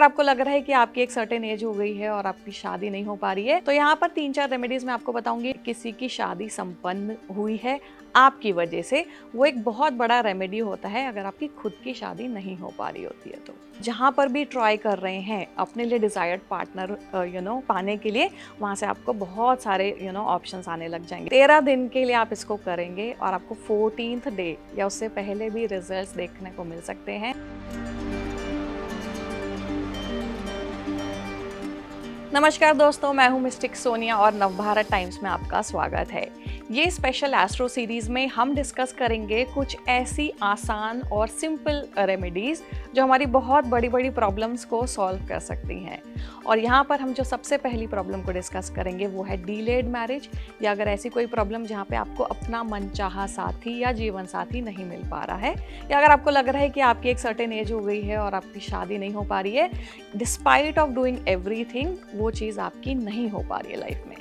आपको लग रहा है कि आपकी एक सर्टेन एज हो गई है और आपकी शादी नहीं हो पा रही है, तो यहाँ पर 3-4 रेमेडीज मैं आपको बताऊंगी। किसी की शादी संपन्न हुई है आपकी वजह से, वो एक बहुत बड़ा रेमेडी होता है अगर आपकी खुद की शादी नहीं हो पा रही होती है। तो जहाँ पर भी ट्राई कर रहे हैं अपने लिए डिजायर्ड पार्टनर पाने के लिए, वहाँ से आपको बहुत सारे ऑप्शंस आने लग जाएंगे। 13 दिन के लिए आप इसको करेंगे और आपको 14th डे या उससे पहले भी रिजल्ट्स देखने को मिल सकते हैं। नमस्कार दोस्तों, मैं हूं मिस्टिक सोनिया और नवभारत टाइम्स में आपका स्वागत है। ये स्पेशल एस्ट्रो सीरीज में हम डिस्कस करेंगे कुछ ऐसी आसान और सिंपल रेमेडीज जो हमारी बहुत बड़ी बड़ी प्रॉब्लम्स को सॉल्व कर सकती हैं। और यहाँ पर हम जो सबसे पहली प्रॉब्लम को डिस्कस करेंगे वो है डीलेड मैरिज, या अगर ऐसी कोई प्रॉब्लम जहाँ पे आपको अपना मनचाहा साथी या जीवन साथी नहीं मिल पा रहा है, या अगर आपको लग रहा है कि आपकी एक सर्टेन एज हो गई है और आपकी शादी नहीं हो पा रही है, डिस्पाइट ऑफ डूइंग एवरीथिंग वो चीज़ आपकी नहीं हो पा रही है लाइफ में।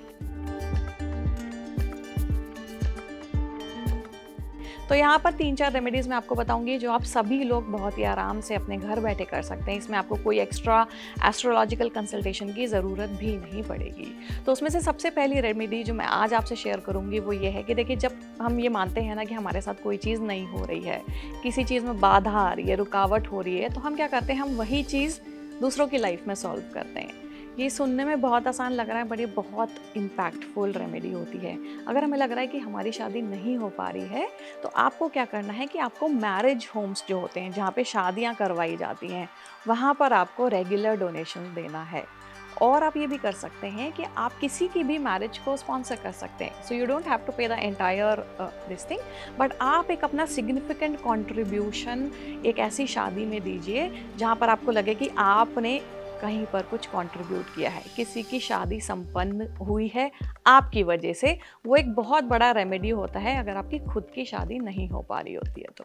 तो यहाँ पर 3-4 रेमेडीज़ मैं आपको बताऊंगी जो आप सभी लोग बहुत ही आराम से अपने घर बैठे कर सकते हैं। इसमें आपको कोई एक्स्ट्रा एस्ट्रोलॉजिकल कंसल्टेशन की ज़रूरत भी नहीं पड़ेगी। तो उसमें से सबसे पहली रेमेडी जो मैं आज आपसे शेयर करूँगी वो ये है कि देखिए, जब हम ये मानते हैं ना कि हमारे साथ कोई चीज़ नहीं हो रही है, किसी चीज़ में बाधा आ रही है, रुकावट हो रही है, तो हम क्या करते हैं, हम वही चीज़ दूसरों की लाइफ में सॉल्व करते हैं। ये सुनने में बहुत आसान लग रहा है, बट ये बहुत इम्पैक्टफुल रेमेडी होती है। अगर हमें लग रहा है कि हमारी शादी नहीं हो पा रही है, तो आपको क्या करना है कि आपको मैरिज होम्स जो होते हैं, जहाँ पे शादियाँ करवाई जाती हैं, वहाँ पर आपको रेगुलर डोनेशन देना है। और आप ये भी कर सकते हैं कि आप किसी की भी मैरिज को स्पॉन्सर कर सकते हैं। So you don't have to pay the entire this thing, but आप एक अपना सिग्निफिकेंट कॉन्ट्रीब्यूशन एक ऐसी शादी में दीजिए जहाँ पर आपको लगे कि आपने कहीं पर कुछ कंट्रीब्यूट किया है, किसी की शादी संपन्न हुई है आपकी वजह से। वो एक बहुत बड़ा रेमेडी होता है अगर आपकी खुद की शादी नहीं हो पा रही होती है। तो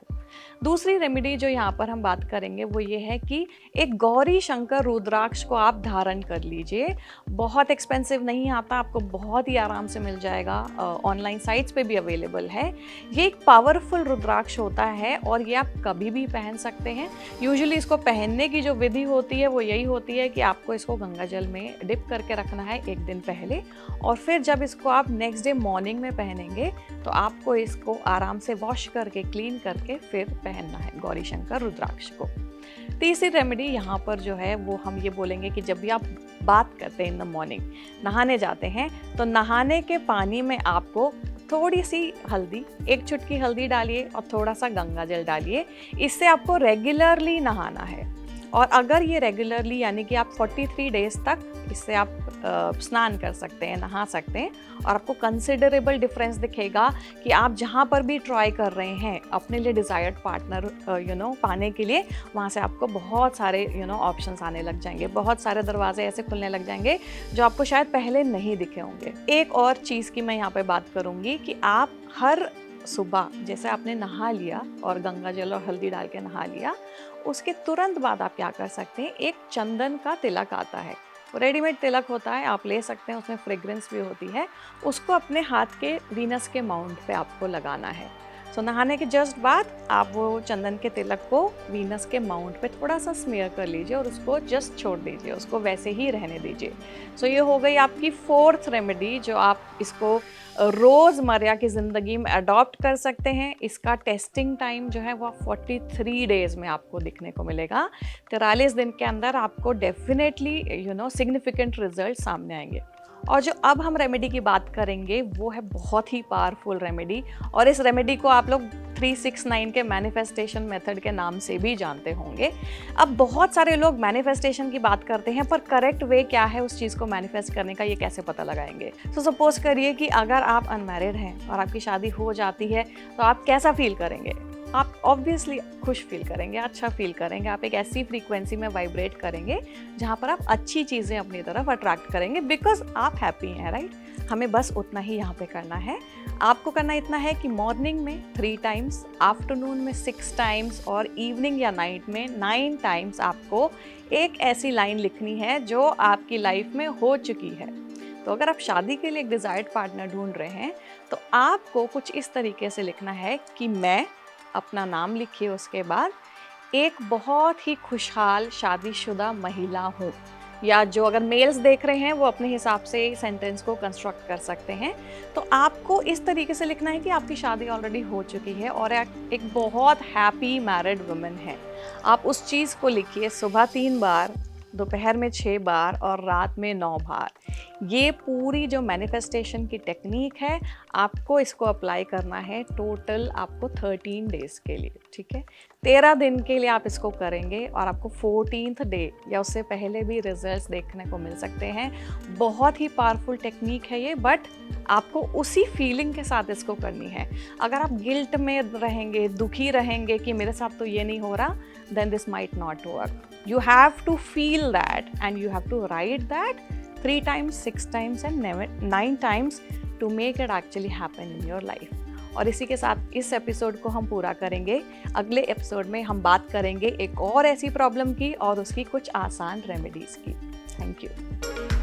दूसरी रेमेडी जो यहाँ पर हम बात करेंगे वो ये है कि एक गौरी शंकर रुद्राक्ष को आप धारण कर लीजिए। बहुत एक्सपेंसिव नहीं आता, आपको बहुत ही आराम से मिल जाएगा, ऑनलाइन साइट्स पे भी अवेलेबल है। ये एक पावरफुल रुद्राक्ष होता है और ये आप कभी भी पहन सकते हैं। यूजुअली इसको पहनने की जो विधि होती है वो यही होती है कि आपको इसको गंगा जल में डिप करके रखना है एक दिन पहले, और फिर जब इसको आप नेक्स्ट डे मॉर्निंग में पहनेंगे तो आपको इसको आराम से वॉश करके क्लीन करके फिर पहनना है गौरी शंकर रुद्राक्ष को। तीसरी रेमेडी यहाँ पर जो है वो हम ये बोलेंगे कि जब भी आप बात करते हैं इन द मॉर्निंग, नहाने जाते हैं, तो नहाने के पानी में आपको थोड़ी सी हल्दी, एक चुटकी हल्दी डालिए और थोड़ा सा गंगा जल डालिए। इससे आपको रेगुलरली नहाना है। और अगर ये रेगुलरली यानी कि आप 43 डेज तक इससे आप स्नान कर सकते हैं, नहा सकते हैं, और आपको कंसिडरेबल डिफरेंस दिखेगा कि आप जहाँ पर भी ट्राई कर रहे हैं अपने लिए डिजायर्ड पार्टनर पाने के लिए, वहाँ से आपको बहुत सारे ऑप्शंस आने लग जाएंगे, बहुत सारे दरवाजे ऐसे खुलने लग जाएंगे जो आपको शायद पहले नहीं दिखे होंगे। एक और चीज़ की मैं यहाँ पे बात करूँगी कि आप हर सुबह जैसे आपने नहा लिया और गंगा जल और हल्दी डाल के नहा लिया, उसके तुरंत बाद आप क्या कर सकते हैं, एक चंदन का तिलक आता है, रेडीमेड तिलक होता है, आप ले सकते हैं, उसमें फ्रेग्रेंस भी होती है। उसको अपने हाथ के वीनस के माउंट पे आपको लगाना है। सो नहाने के जस्ट बाद आप वो चंदन के तिलक को वीनस के माउंट पे थोड़ा सा स्मेयर कर लीजिए और उसको जस्ट छोड़ दीजिए, उसको वैसे ही रहने दीजिए। सो ये हो गई आपकी 4th रेमेडी जो आप इसको रोज़मर्रा की ज़िंदगी में अडॉप्ट कर सकते हैं। इसका टेस्टिंग टाइम जो है वो 43 डेज़ में आपको दिखने को मिलेगा। 43 दिन के अंदर आपको डेफिनेटली सिग्निफिकेंट रिजल्ट सामने आएंगे। और जो अब हम रेमेडी की बात करेंगे वो है बहुत ही पावरफुल रेमेडी, और इस रेमेडी को आप लोग 369 के मैनिफेस्टेशन मेथड के नाम से भी जानते होंगे। अब बहुत सारे लोग मैनिफेस्टेशन की बात करते हैं, पर करेक्ट वे क्या है उस चीज़ को मैनिफेस्ट करने का, ये कैसे पता लगाएंगे। तो सपोज करिए कि अगर आप अनमैरिड हैं और आपकी शादी हो जाती है, तो आप कैसा फील करेंगे? आप ऑब्वियसली खुश फील करेंगे, अच्छा फील करेंगे। आप एक ऐसी फ्रीक्वेंसी में वाइब्रेट करेंगे जहाँ पर आप अच्छी चीज़ें अपनी तरफ अट्रैक्ट करेंगे, बिकॉज आप हैप्पी हैं, राइट। हमें बस उतना ही यहाँ पे करना है। आपको करना इतना है कि मॉर्निंग में 3 टाइम्स, आफ्टरनून में 6 टाइम्स और इवनिंग या नाइट में 9 टाइम्स आपको एक ऐसी लाइन लिखनी है जो आपकी लाइफ में हो चुकी है। तो अगर आप शादी के लिए एक डिज़ायर्ड पार्टनर ढूंढ रहे हैं, तो आपको कुछ इस तरीके से लिखना है कि मैं, अपना नाम लिखिए, उसके बाद एक बहुत ही खुशहाल शादीशुदा महिला हूँ, या जो अगर मेल्स देख रहे हैं वो अपने हिसाब से सेंटेंस को कंस्ट्रक्ट कर सकते हैं। तो आपको इस तरीके से लिखना है कि आपकी शादी ऑलरेडी हो चुकी है और एक बहुत हैप्पी मैरिड वुमन है। आप उस चीज़ को लिखिए, सुबह 3 बार, दोपहर में 6 बार और रात में 9 बार। ये पूरी जो मैनिफेस्टेशन की टेक्निक है, आपको इसको अप्लाई करना है टोटल आपको 13 डेज़ के लिए, ठीक है? 13 दिन के लिए आप इसको करेंगे और आपको 14th डे या उससे पहले भी रिजल्ट्स देखने को मिल सकते हैं। बहुत ही पावरफुल टेक्निक है ये, बट आपको उसी फीलिंग के साथ इसको करनी है। अगर आप गिल्ट में रहेंगे, दुखी रहेंगे कि मेरे साथ तो ये नहीं हो रहा, then this might not work. You have to feel that and you have to write that 3 times, 6 times and 9 times to make it actually happen in your life. और इसी के साथ इस एपिसोड को हम पूरा करेंगे। अगले एपिसोड में हम बात करेंगे एक और ऐसी प्रॉब्लम की और उसकी कुछ आसान रेमेडीज़ की। Thank you.